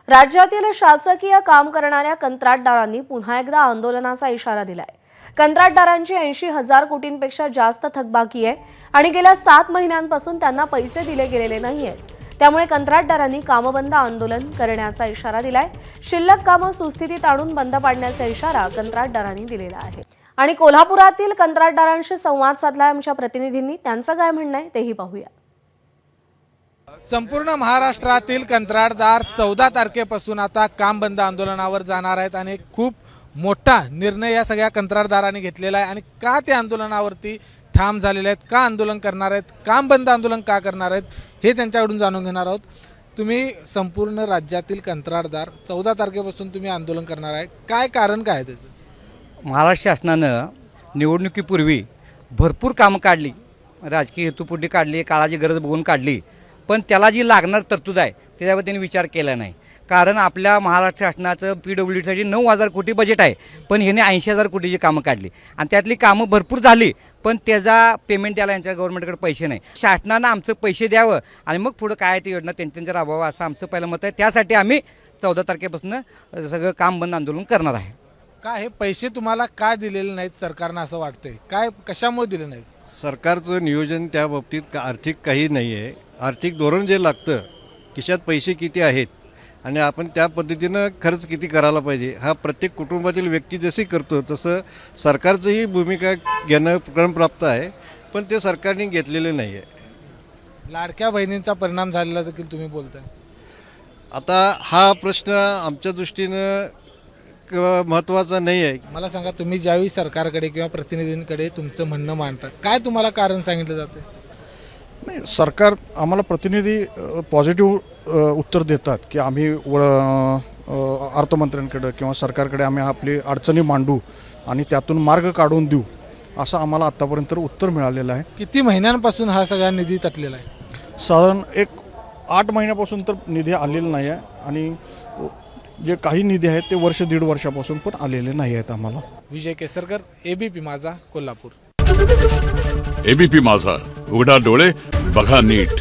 राज्यातील शासकीय काम करणाऱ्या कंत्राटदारांनी पुन्हा एकदा आंदोलनाचा इशारा दिलाय। कंत्राटदारांची 80,000 कोटींपेक्षा जास्त थकबाकी आहे आणि गेल्या 7 महिन्यांपासून त्यांना पैसे दिले गेलेले नाहीयेत। त्यामुळे कंत्राटदारांनी कामबंद आंदोलन करण्याचा इशारा दिलाय। शिल्लक कामं सुस्थितीत आणून बंद पाडण्याचा इशारा कंत्राटदारांनी दिलेला आहे। आणि कोल्हापुरातील कंत्राटदारांशी संवाद साधलाय आमच्या प्रतिनिधींनी। त्यांचं काय म्हणणं आहे तेही पाहूया। संपूर्ण महाराष्ट्रातील कंत्राटदार 14 तारखेपासून आता काम बंद आंदोलनावर जाणार आहेत आणि खूप मोठा निर्णय या सगळ्या कंत्राटदारांनी घेतलेला आहे। आणि का ते आंदोलनावरती ठाम झालेले आहेत, का आंदोलन करणार आहेत, काम बंद आंदोलन का करणार आहेत, हे त्यांच्याकडून जाणून घेणार आहोत। तुम्ही संपूर्ण राज्यातील कंत्राटदार 14 तारखेपासून तुम्ही आंदोलन करणार आहे, काय कारण काय आहे त्याचं? महाराष्ट्र शासनानं निवडणुकीपूर्वी भरपूर कामं काढली, राजकीय हेतूपोटी काढली, काळाची गरज बघून काढली, पण त्याला जी लागणार तरतूद आहे त्याच्यावर त्यांनी विचार केला नाही। कारण आपल्या महाराष्ट्र शासनाचं PWDसाठी 9,000 कोटी बजेट आहे, पण ह्याने 80,000 कोटीची कामं काढली आणि त्यातली कामं भरपूर झाली, पण त्याचा पेमेंट द्यायला यांच्या गव्हर्नमेंटकडे पैसे नाही। शासनानं आमचं पैसे द्यावं आणि मग पुढं काय ती योजना त्यांच्या राबवावं असं आमचं पहिलं मत आहे। त्यासाठी आम्ही 14 तारखेपासून सगळं काम बंद आंदोलन करणार आहे। काय हे पैसे तुम्हाला का दिलेले नाहीत सरकारनं असं वाटतंय? काय कशामुळे दिले नाहीत? सरकारचं नियोजन त्या बाबतीत आर्थिक काही नाही आहे। आर्थिक धोरण जे लागतं, खिशात पैसे किती आहेत आणि आपण त्या पद्धतीनं खर्च किती करायला पाहिजे, हा प्रत्येक कुटुंबातील व्यक्ती जशी करतो तसं सरकारचंही भूमिका घेणं क्रमप्राप्त आहे, पण ते सरकारने घेतलेले नाही आहे। लाडक्या बहिणींचा परिणाम झालेला देखील तुम्ही बोलताय। आता हा प्रश्न आमच्या दृष्टीनं महत्त्वाचा नाही आहे। मला सांगा, तुम्ही ज्यावेळी सरकारकडे किंवा प्रतिनिधींकडे तुमचं म्हणणं मांडता, काय तुम्हाला कारण सांगितलं जातं? नाही, सरकार आम्हाला प्रतिनिधी पॉझिटिव्ह उत्तर देतात की आम्ही अर्थमंत्र्यांकडे किंवा सरकारकडे आम्ही आपली अडचणी मांडू आणि त्यातून मार्ग काढून देऊ, असं आम्हाला आत्तापर्यंत उत्तर मिळालेलं आहे। किती महिन्यांपासून हा सगळा निधी तटलेला आहे? साधारण 8 महिन्यापासून तर निधी आलेला नाही आहे आणि जे काही निधी आहेत ते वर्ष 1.5 वर्षापासून पण आलेले नाही आहेत आम्हाला। विजय केसरकर, ABP माझा, कोल्हापूर। ABP माझा, उघडा डोळे बघा नीट।